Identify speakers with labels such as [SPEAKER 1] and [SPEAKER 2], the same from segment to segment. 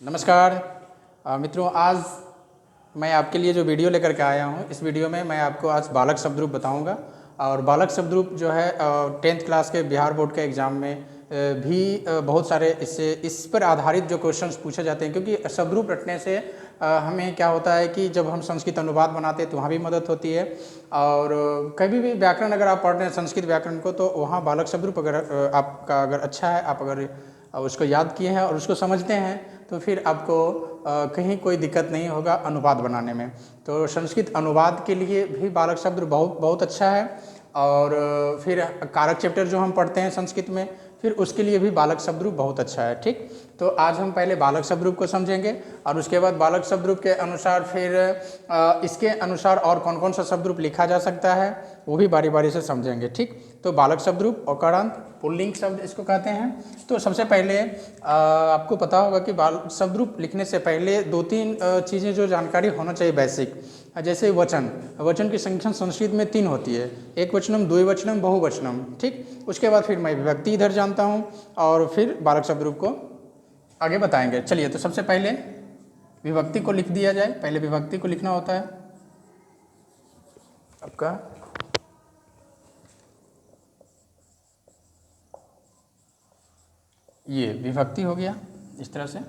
[SPEAKER 1] नमस्कार मित्रों, आज मैं आपके लिए जो वीडियो लेकर के आया हूँ, इस वीडियो में मैं आपको आज बालक शब्द रूप बताऊँगा। और बालक शब्द रूप जो है 10th क्लास के बिहार बोर्ड के एग्ज़ाम में भी बहुत सारे इस पर आधारित जो क्वेश्चंस पूछे जाते हैं, क्योंकि शब्द रूप रटने से हमें क्या होता है कि जब हम संस्कृत अनुवाद बनाते हैं तो वहाँ भी मदद होती है। और कभी भी व्याकरण अगर आप पढ़ रहे हैं संस्कृत व्याकरण को, तो वहाँ बालक शब्द रूप अगर आपका अगर अच्छा है, आप अगर उसको याद किए हैं और उसको समझते हैं, तो फिर आपको कहीं कोई दिक्कत नहीं होगा अनुवाद बनाने में। तो संस्कृत अनुवाद के लिए भी बालक शब्द बहुत अच्छा है। और फिर कारक चैप्टर जो हम पढ़ते हैं संस्कृत में, फिर उसके लिए भी बालक शब्द रूप बहुत अच्छा है। ठीक, तो आज हम पहले बालक शब्द रूप को समझेंगे और उसके बाद बालक शब्द रूप के अनुसार फिर इसके अनुसार और कौन कौन सा शब्द रूप लिखा जा सकता है वो भी बारी बारी से समझेंगे। ठीक, तो बालक शब्द रूप औकारांत पुल्लिंग शब्द इसको कहते हैं। तो सबसे पहले आपको पता होगा कि बाल शब्द रूप लिखने से पहले दो तीन चीज़ें जो जानकारी होना चाहिए बेसिक, जैसे वचन की संख्या संस्कृत में 3 होती है, एक वचनम, द्विवचनम, बहुवचनम। ठीक, उसके बाद फिर मैं विभक्ति इधर जानता हूँ और फिर बालक शब्द रूप को आगे बताएंगे। चलिए, तो सबसे पहले विभक्ति को लिख दिया जाए। पहले विभक्ति को लिखना होता है आपका ये विभक्ति हो गया इस तरह से,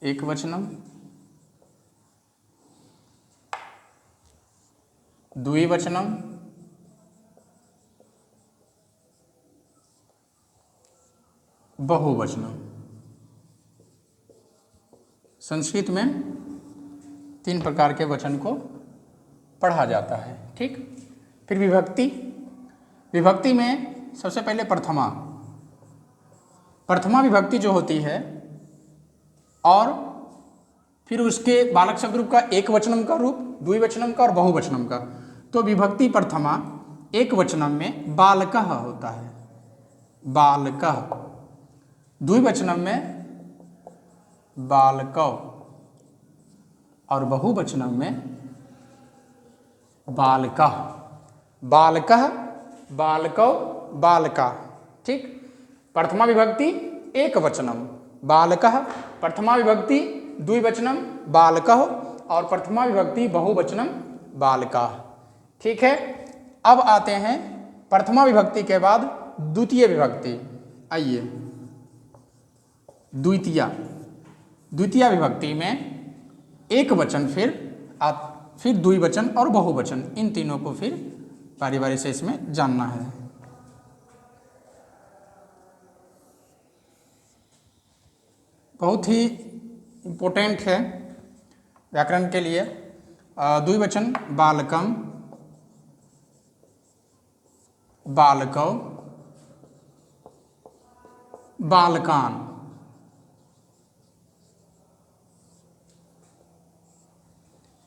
[SPEAKER 1] एक वचनम, द्विवचनम, बहुवचनम। संस्कृत में 3 प्रकार के वचन को पढ़ा जाता है। ठीक, फिर विभक्ति में सबसे पहले प्रथमा विभक्ति जो होती है, और फिर उसके बालक शब्द रूप का एक वचनम का रूप, द्विवचनम का और बहुवचनम का। तो विभक्ति प्रथमा एक वचनम में बालकः होता है, बालकः, द्विवचनम में बालकौ और बहुवचनम में बालकः, बालकः, बालकौ, बालका। ठीक, प्रथमा विभक्ति एक वचनम बालकः, प्रथमा विभक्ति द्विवचनम बालकः और प्रथमा विभक्ति बहुवचनम बालका। ठीक है, अब आते हैं प्रथमा विभक्ति के बाद द्वितीय विभक्ति। आइए, द्वितीय विभक्ति में एक वचन, फिर द्विवचन और बहुवचन, इन तीनों को फिर बारी बारी से इसमें जानना है। बहुत ही इम्पोर्टेंट है व्याकरण के लिए। द्विवचन बालकम, बालकौ, बालकान।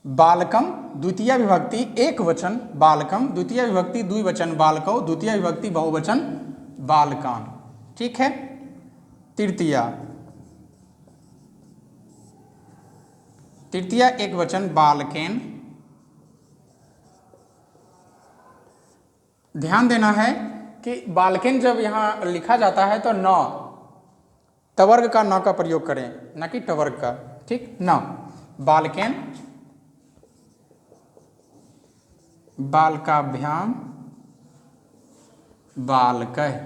[SPEAKER 1] बालकम द्वितीय विभक्ति एक वचन बालकम, द्वितीय विभक्ति द्विवचन बालकौ, द्वितीय विभक्ति बहुवचन बालकान। ठीक है, तृतीया एक वचन बालकेन। ध्यान देना है कि बालकेन जब यहाँ लिखा जाता है तो न, तवर्ग का न का प्रयोग करें, न कि टवर्ग का। ठीक, न, बालकेन, बालकाभ्याम, बालकः,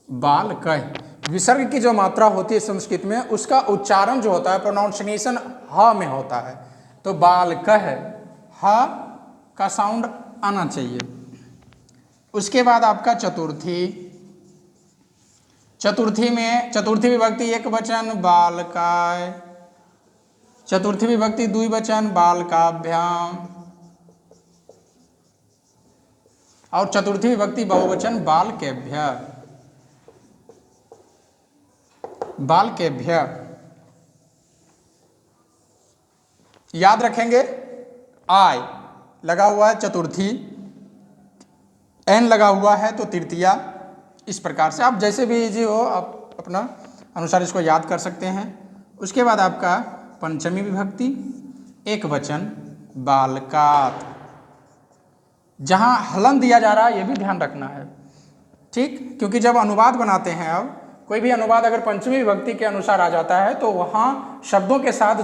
[SPEAKER 1] बालकः। विसर्ग की जो मात्रा होती है संस्कृत में, उसका उच्चारण जो होता है, प्रोनाउंसिएशन ह में होता है। तो बालकः, ह का साउंड आना चाहिए। उसके बाद आपका चतुर्थी में चतुर्थी विभक्ति एक वचन बालकाय, चतुर्थी विभक्ति द्विवचन बालकाभ्याम और चतुर्थी विभक्ति बहुवचन बालकेभ्यः, बालकेभ्यः। याद रखेंगे, आय लगा हुआ है चतुर्थी, एन लगा हुआ है तो तृतीया। इस प्रकार से आप जैसे भी इजी हो आप अपना अनुसार इसको याद कर सकते हैं। उसके बाद आपका पंचमी विभक्ति एक वचन बालकात, जहाँ हलन दिया जा रहा है ये भी ध्यान रखना है। ठीक, क्योंकि जब अनुवाद बनाते हैं, अब कोई भी अनुवाद अगर पंचमी विभक्ति के अनुसार आ जाता है तो वहाँ शब्दों के साथ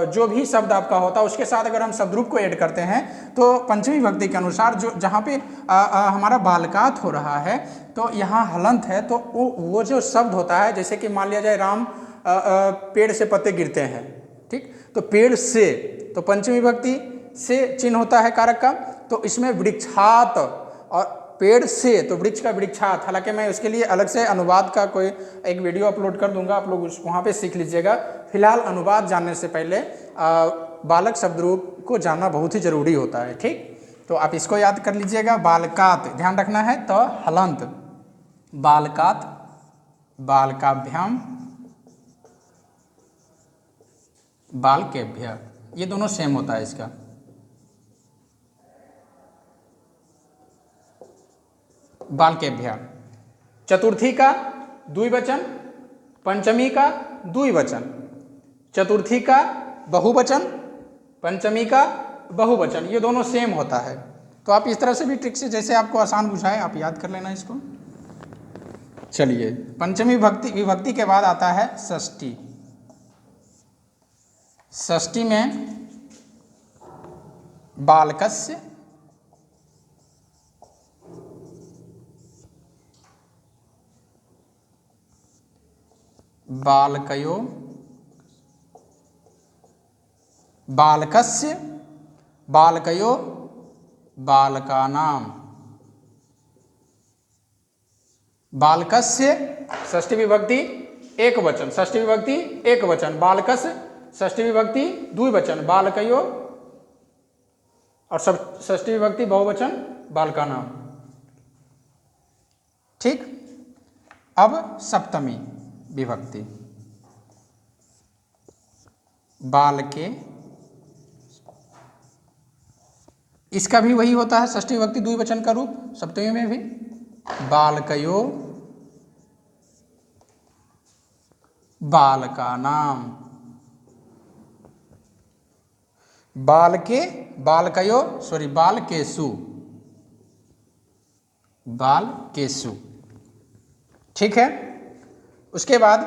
[SPEAKER 1] जो भी शब्द आपका होता है उसके साथ अगर हम शब्द रूप को ऐड करते हैं तो पंचमी विभक्ति के अनुसार जो जहाँ पे हमारा बालकात हो रहा है तो यहाँ हलंत है, तो वो जो शब्द होता है, जैसे कि मान लिया जाए राम पेड़ से पत्ते गिरते हैं, ठीक, तो पेड़ से, तो पंचमी विभक्ति से चिन्ह होता है कारक का, तो इसमें वृक्षात, और पेड़ से तो वृक्ष का वृक्षात। हालांकि मैं उसके लिए अलग से अनुवाद का कोई एक वीडियो अपलोड कर दूंगा, आप लोग वहाँ पे सीख लीजिएगा। फिलहाल अनुवाद जानने से पहले बालक शब्द रूप को जानना बहुत ही जरूरी होता है, ठीक। तो आप इसको याद कर लीजिएगा, बालकात ध्यान रखना है, तो हलंत, बालकात, बालकाभ्याम, बालकेभ्य, ये दोनों सेम होता है इसका। बालकेभ्य, चतुर्थी का द्विवचन, पंचमी का द्विवचन, चतुर्थी का बहुवचन, पंचमी का बहुवचन, ये दोनों सेम होता है। तो आप इस तरह से भी ट्रिक से, जैसे आपको आसान बुझाए आप याद कर लेना इसको। चलिए, पंचमी विभक्ति के बाद आता है षष्ठी। षष्ठी में बालकस्य, बालकयो, बालकस्य, बालकयो, बालकानाम, बालकस्य षष्ठी विभक्ति एक वचन, षष्ठी विभक्ति एक वचन, बालकस्य षष्ठी विभक्ति द्विवचन, बालकयो, और सब षष्ठी विभक्ति बहुवचन, बालकानाम, ठीक। अब सप्तमी विभक्ति, बालके, इसका भी वही होता है षष्ठी विभक्ति द्विवचन का रूप, सप्तमी में भी बालकयो, बालकानाम, बालके, बालकयो, सॉरी बालकेषु, बालकेषु, ठीक है। उसके बाद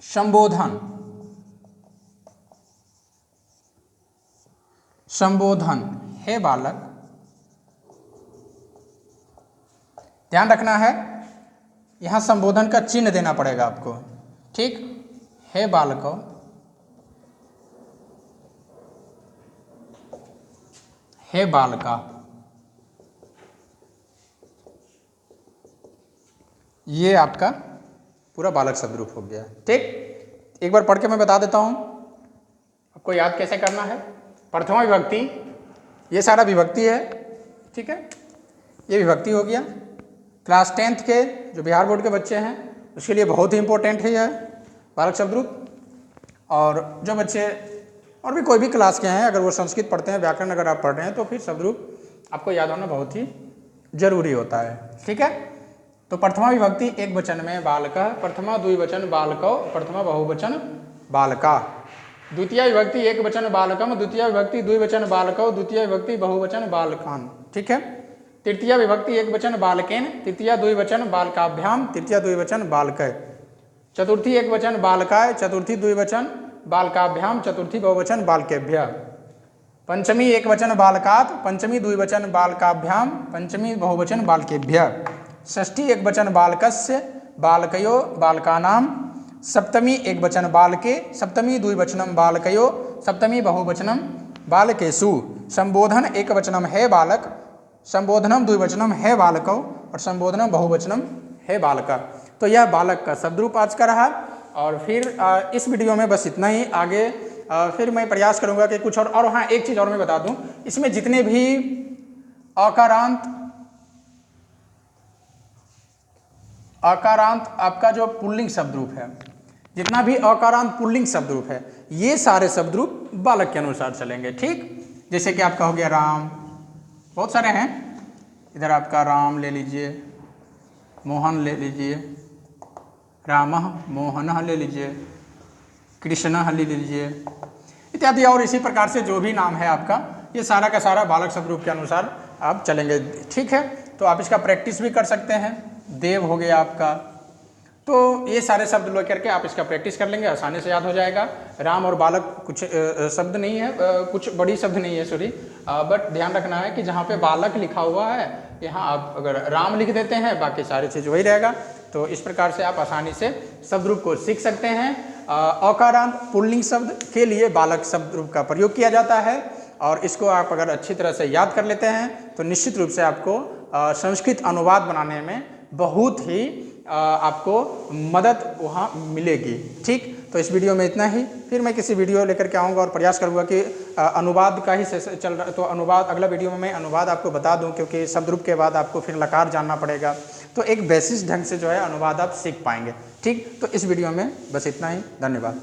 [SPEAKER 1] संबोधन, संबोधन, हे बालक, ध्यान रखना है यहां संबोधन का चिन्ह देना पड़ेगा आपको, ठीक। हे बालको, हे बालका, ये आपका पूरा बालक शब्द रूप हो गया, ठीक। एक बार पढ़ के मैं बता देता हूं आपको याद कैसे करना है। प्रथमा विभक्ति, ये सारा विभक्ति है, ठीक है, ये विभक्ति हो गया। क्लास 10th के जो बिहार बोर्ड के बच्चे हैं उसके लिए बहुत ही इंपॉर्टेंट है यह बालक शब्द रूप, और जो बच्चे और भी कोई भी क्लास के हैं, अगर वो संस्कृत पढ़ते हैं, व्याकरण अगर आप पढ़ रहे हैं, तो फिर शब्द रूप आपको याद होना बहुत ही जरूरी होता है, ठीक है। तो प्रथमा विभक्ति एक वचन में बालकः, प्रथमा द्विवचन बालकौ, प्रथमा बहुवचन बालका, द्वितीय विभक्ति एक वचन बालकम, द्वितीय विभक्ति द्विवचन बालकौ, द्वितीय विभक्ति बहुवचन बालकान, ठीक है। तृतीय विभक्ति एक वचन बालकेन, तृतीय द्विवचन बालकाभ्याम, तृतीय द्विवचन बालकै, चतुर्थी एक वचन बालकाय, चतुर्थी द्विवचन बालकाभ्याम, चतुर्थी बहुवचन बालकेभ्य, पंचमी एक वचन बालकात्, पंचमी द्विवचन बालकाभ्याम, पंचमी बहुवचन बालकेभ्य, षष्ठी एक वचन बालकस्य, बालकयो, बालकानाम, सप्तमी एक वचन बालके, सप्तमी द्विवचनम बालकयो, सप्तमी बहुवचनम बालकेषु, संबोधन एक वचनम है बालक, संबोधनम द्विवचनम है बालकौ, और संबोधनम बहुवचनम है बालका। तो यह बालक का शब्द रूप आज का रहा, और फिर इस वीडियो में बस इतना ही। आगे फिर मैं प्रयास करूंगा कि कुछ और हाँ, एक चीज़ और मैं बता दूं, इसमें जितने भी अकारांत आपका जो पुल्लिंग शब्द रूप है, जितना भी अकारांत पुल्लिंग शब्द रूप है, ये सारे शब्द रूप बालक के अनुसार चलेंगे, ठीक। जैसे कि आपका हो गया राम, बहुत सारे हैं, इधर आपका राम ले लीजिए, मोहन ले लीजिए, रामः मोहनः ले लीजिए, कृष्णः ले लीजिए, इत्यादि, और इसी प्रकार से जो भी नाम है आपका, ये सारा का सारा बालक शब्द रूप के अनुसार आप चलेंगे, ठीक है। तो आप इसका प्रैक्टिस भी कर सकते हैं। देव हो गया आपका, तो ये सारे शब्द लेकर के आप इसका प्रैक्टिस कर लेंगे, आसानी से याद हो जाएगा। राम और बालक कुछ शब्द नहीं है, कुछ बड़ी शब्द नहीं है, सॉरी, बट ध्यान रखना है कि जहाँ पे बालक लिखा हुआ है यहाँ आप अगर राम लिख देते हैं बाकी सारी चीज़ वही रहेगा। तो इस प्रकार से आप आसानी से शब्द रूप को सीख सकते हैं। अकारांत पुल्लिंग शब्द के लिए बालक शब्द रूप का प्रयोग किया जाता है और इसको आप अगर अच्छी तरह से याद कर लेते हैं तो निश्चित रूप से आपको संस्कृत अनुवाद बनाने में बहुत ही आपको मदद वहाँ मिलेगी। ठीक, तो इस वीडियो में इतना ही। फिर मैं किसी वीडियो लेकर के आऊँगा और प्रयास करूँगा कि अनुवाद का ही चल रहा, तो अनुवाद अगला वीडियो में मैं अनुवाद आपको बता दूँ, क्योंकि शब्द रूप के बाद आपको फिर लकार जानना पड़ेगा, तो एक बेसिस ढंग से जो है अनुवाद आप सीख पाएंगे। ठीक, तो इस वीडियो में बस इतना ही। धन्यवाद।